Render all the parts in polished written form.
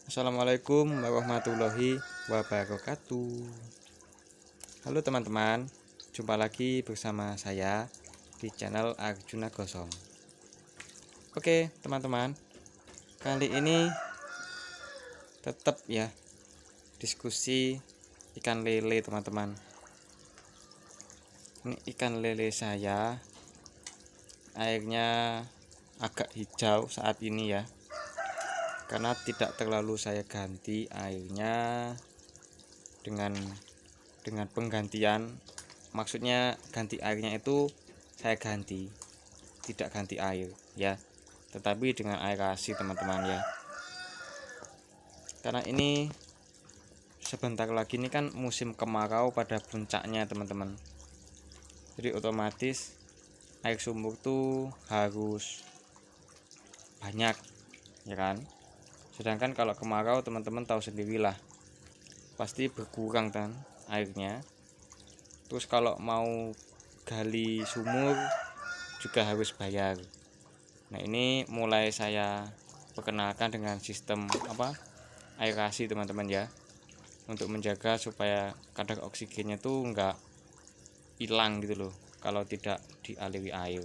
Assalamualaikum warahmatullahi wabarakatuh. Halo teman-teman, jumpa lagi bersama saya di channel Arjuna Gosong. Oke teman-teman, kali ini tetap ya diskusi ikan lele teman-teman. Ini ikan lele saya, airnya agak hijau saat ini ya, karena tidak terlalu saya ganti airnya dengan penggantian. Maksudnya ganti airnya itu saya ganti, tidak ganti air ya, tetapi dengan air kasih teman-teman ya. Karena ini sebentar lagi ini kan musim kemarau pada puncaknya teman-teman, jadi otomatis air sumur tuh harus banyak ya kan. Sedangkan kalau kemarau teman-teman tahu sendirilah, pasti berkurang kan airnya. Terus kalau mau gali sumur juga harus bayar. Nah ini mulai saya perkenalkan dengan sistem aerasi teman-teman ya, untuk menjaga supaya kadar oksigennya tuh enggak hilang gitu loh kalau tidak dialiri air.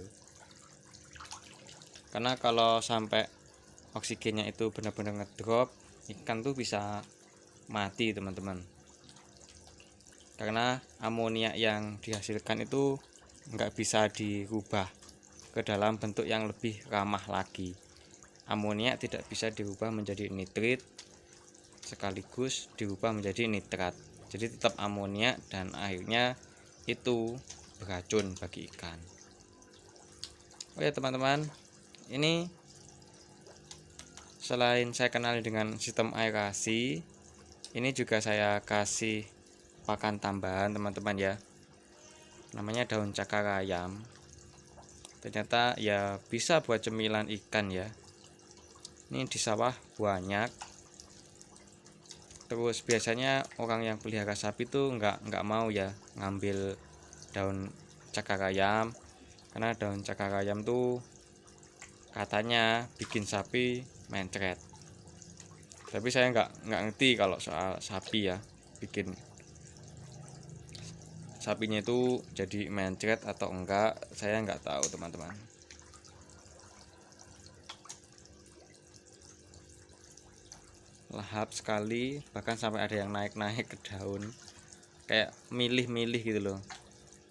Karena kalau sampai oksigennya itu benar-benar ngedrop, ikan tuh bisa mati teman-teman. Karena amonia yang dihasilkan itu nggak bisa dirubah ke dalam bentuk yang lebih ramah lagi. Amonia tidak bisa dirubah menjadi nitrit sekaligus dirubah menjadi nitrat. Jadi tetap amonia dan airnya itu beracun bagi ikan. Oke teman-teman, ini selain saya kenal dengan sistem aerasi, ini juga saya kasih pakan tambahan teman-teman ya, namanya daun cakar ayam. Ternyata ya bisa buat cemilan ikan ya. Ini di sawah banyak. Terus biasanya orang yang pelihara sapi tuh nggak mau ya ngambil daun cakar ayam, karena daun cakar ayam tuh katanya bikin sapi mencret. Tapi saya nggak ngerti kalau soal sapi ya, bikin sapinya itu jadi mencret atau enggak, saya nggak tahu teman-teman. Lahap sekali, bahkan sampai ada yang naik-naik ke daun, kayak milih-milih gitu loh.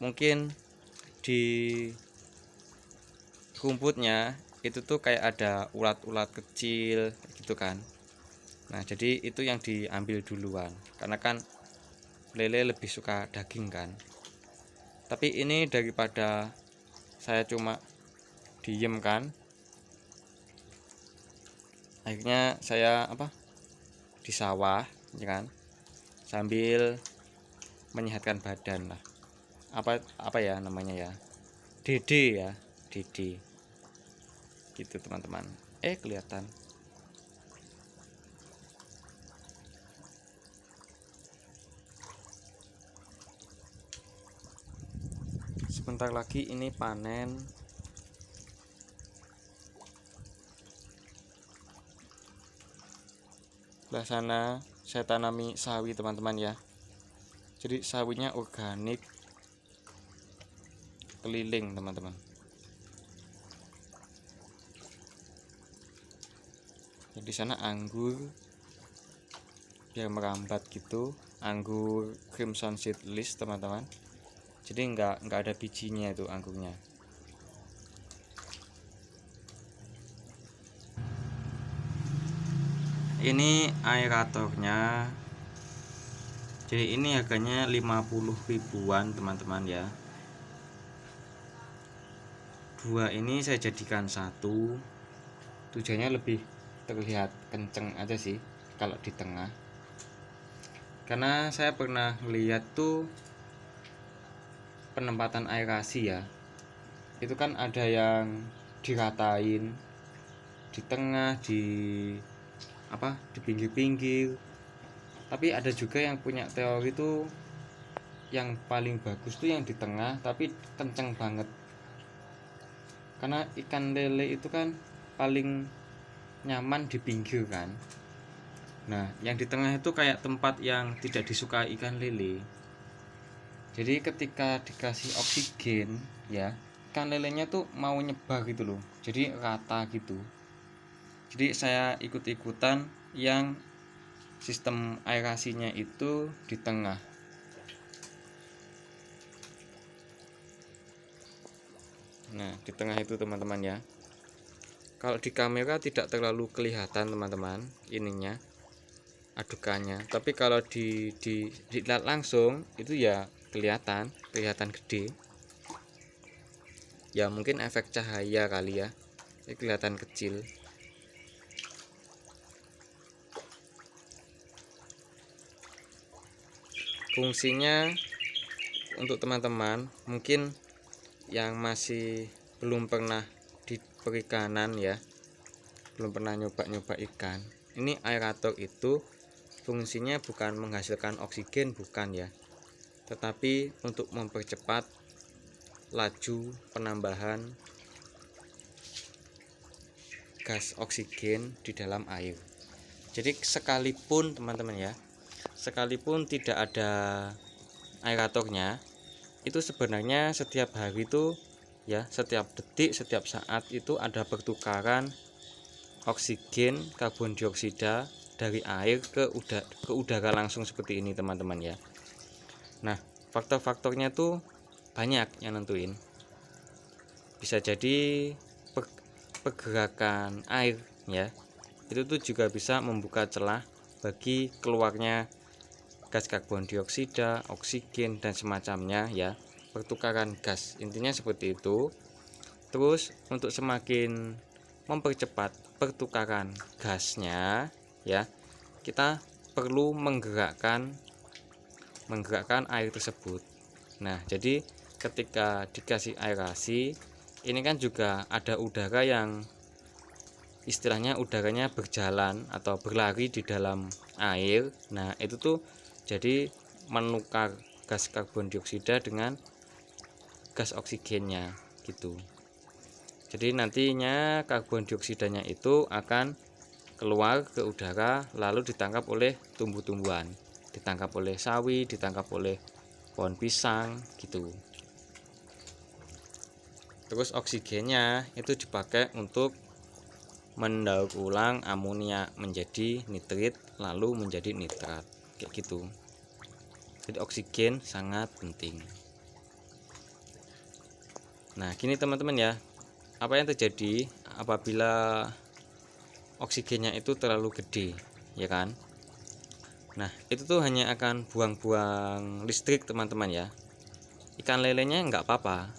Mungkin di rumputnya itu tuh kayak ada ulat-ulat kecil gitu kan. Nah jadi itu yang diambil duluan, karena kan lele lebih suka daging kan. Tapi ini daripada saya cuma diem kan, akhirnya saya di sawah ya kan, sambil menyehatkan badan lah. Apa ya namanya ya, Dede ya, Dede gitu teman-teman. Kelihatan. Sebentar lagi ini panen. Sebelah sana saya tanami sawi teman-teman ya. Jadi sawinya organik, keliling teman-teman. Jadi di sana anggur biar merambat gitu, anggur Crimson Seedless teman-teman. Jadi nggak ada bijinya itu anggurnya. Ini aeratornya. Jadi ini harganya 50 ribuan teman-teman ya. Dua ini saya jadikan satu, tujuannya lebih terlihat kenceng aja sih kalau di tengah. Karena saya pernah lihat tuh penempatan aerasi ya, itu kan ada yang diratain di tengah, di pinggir-pinggir. Tapi ada juga yang punya teori tuh yang paling bagus tuh yang di tengah tapi kenceng banget. Karena ikan lele itu kan paling nyaman di pinggir kan. Nah, yang di tengah itu kayak tempat yang tidak disukai ikan lele. Jadi ketika dikasih oksigen ya, ikan lelenya tuh mau nyebar gitu loh. Jadi rata gitu. Jadi saya ikut-ikutan yang sistem aerasinya itu di tengah. Nah, di tengah itu teman-teman ya. Kalau di kamera tidak terlalu kelihatan teman-teman ininya, adukannya. Tapi kalau dilihat langsung itu ya kelihatan gede. Ya mungkin efek cahaya kali ya. Ini kelihatan kecil. Fungsinya untuk teman-teman mungkin yang masih belum pernah di perikanan ya, belum pernah nyoba ikan. Ini aerator itu fungsinya bukan menghasilkan oksigen, bukan ya, tetapi untuk mempercepat laju penambahan gas oksigen di dalam air. Jadi sekalipun teman-teman ya, sekalipun tidak ada aeratornya, itu sebenarnya setiap hari itu ya, setiap detik, setiap saat itu ada pertukaran oksigen, karbon dioksida dari air ke udara langsung seperti ini teman-teman ya. Nah, faktor-faktornya tuh banyak yang nentuin. Bisa jadi pergerakan air ya, itu tuh juga bisa membuka celah bagi keluarnya gas karbon dioksida, oksigen dan semacamnya ya, pertukaran gas. Intinya seperti itu. Terus untuk semakin mempercepat pertukaran gasnya ya, kita perlu menggerakkan air tersebut. Nah, jadi ketika dikasih aerasi, ini kan juga ada udara yang istilahnya udaranya berjalan atau berlari di dalam air. Nah, itu tuh jadi menukar gas karbon dioksida dengan gas oksigennya gitu. Jadi nantinya karbon dioksidanya itu akan keluar ke udara lalu ditangkap oleh tumbuh-tumbuhan, ditangkap oleh sawi, ditangkap oleh pohon pisang gitu. Terus oksigennya itu dipakai untuk mendaur ulang amonia menjadi nitrit lalu menjadi nitrat kayak gitu. Jadi oksigen sangat penting. Nah, gini teman-teman ya, apa yang terjadi apabila oksigennya itu terlalu gede, ya kan? Nah, itu tuh hanya akan buang-buang listrik teman-teman ya. Ikan lelenya nggak apa-apa,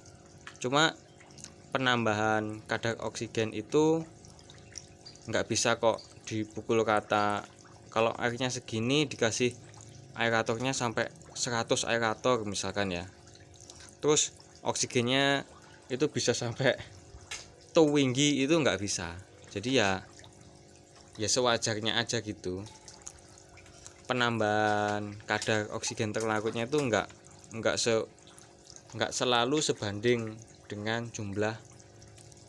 cuma penambahan kadar oksigen itu nggak bisa kok dipukul rata. Kalau airnya segini dikasih aeratornya sampai 100 aerator misalkan ya, terus oksigennya itu bisa sampai tinggi, itu nggak bisa. Jadi ya sewajarnya aja gitu. Penambahan kadar oksigen terlarutnya itu nggak selalu sebanding dengan jumlah,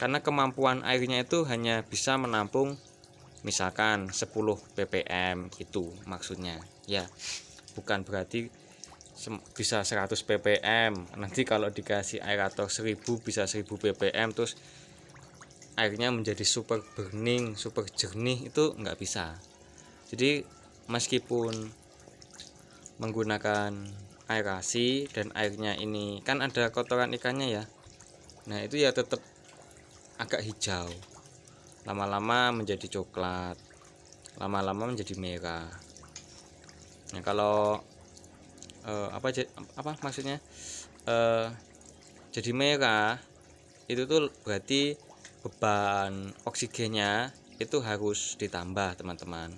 karena kemampuan airnya itu hanya bisa menampung misalkan 10 ppm gitu maksudnya ya, bukan berarti bisa 100 ppm. Nanti kalau dikasih aerator 1000 bisa 1000 ppm terus airnya menjadi super burning, super jernih, itu nggak bisa. Jadi meskipun menggunakan aerasi dan airnya ini kan ada kotoran ikannya ya, nah itu ya tetap agak hijau, lama-lama menjadi coklat, lama-lama menjadi merah. Nah kalau apa maksudnya jadi merah, itu tuh berarti beban oksigennya itu harus ditambah teman-teman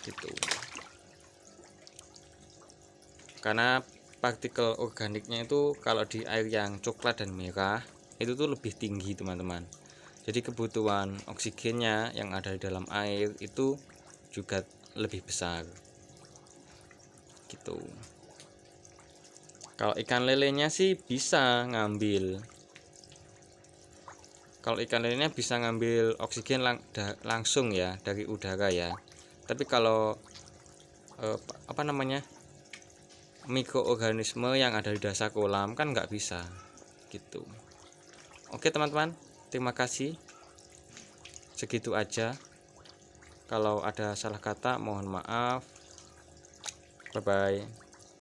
gitu, karena partikel organiknya itu kalau di air yang coklat dan merah itu tuh lebih tinggi teman-teman. Jadi kebutuhan oksigennya yang ada di dalam air itu juga lebih besar gitu. Kalau ikan lelenya sih bisa ngambil, kalau ikan lelenya bisa ngambil oksigen langsung ya dari udara ya. Tapi kalau mikroorganisme yang ada di dasar kolam kan nggak bisa gitu. Oke teman-teman, terima kasih. Segitu aja. Kalau ada salah kata mohon maaf. Bye bye.